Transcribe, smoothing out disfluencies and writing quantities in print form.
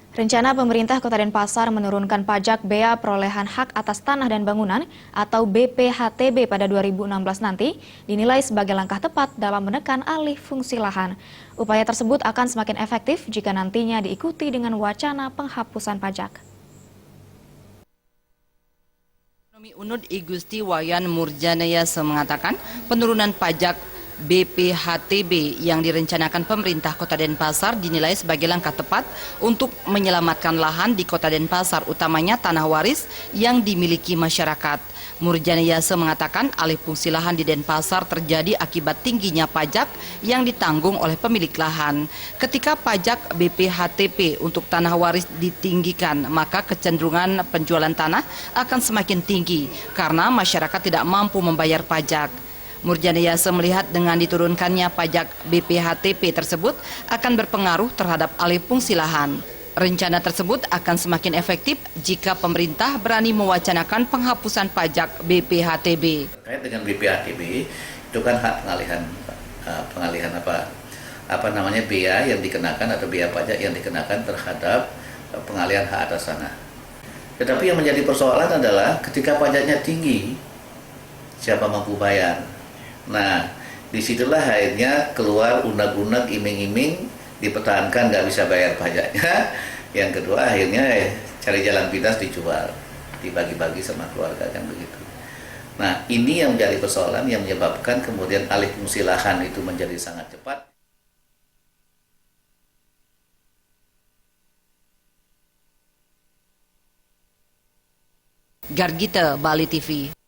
Rencana pemerintah Kota Denpasar menurunkan pajak bea perolehan hak atas tanah dan bangunan atau BPHTB pada 2016 nanti dinilai sebagai langkah tepat dalam menekan alih fungsi lahan. Upaya tersebut akan semakin efektif jika nantinya diikuti dengan wacana penghapusan pajak. Ekonomi Unud I Gusti Wayan Murjanayasa mengatakan penurunan pajak BPHTB yang direncanakan pemerintah Kota Denpasar dinilai sebagai langkah tepat untuk menyelamatkan lahan di Kota Denpasar, utamanya tanah waris yang dimiliki masyarakat. Murjanayasa mengatakan alih fungsi lahan di Denpasar terjadi akibat tingginya pajak yang ditanggung oleh pemilik lahan. Ketika pajak BPHTB untuk tanah waris ditinggikan, maka kecenderungan penjualan tanah akan semakin tinggi karena masyarakat tidak mampu membayar pajak. Murjanayasa melihat dengan diturunkannya pajak BPHTB tersebut akan berpengaruh terhadap alih fungsi lahan. Rencana tersebut akan semakin efektif jika pemerintah berani mewacanakan penghapusan pajak BPHTB. Terkait dengan BPHTB itu kan hak pengalihan bea yang dikenakan atau bea pajak yang dikenakan terhadap pengalihan hak atas tanah. Tetapi yang menjadi persoalan adalah ketika pajaknya tinggi, siapa mampu bayar? Nah, disitulah akhirnya keluar unek-unek, iming-iming, dipertahankan nggak bisa bayar pajaknya. Yang kedua akhirnya cari jalan pintas dijual, dibagi-bagi sama keluarga kan begitu. Nah, ini yang menjadi persoalan yang menyebabkan kemudian alih fungsi lahan itu menjadi sangat cepat. Gargita, Bali TV.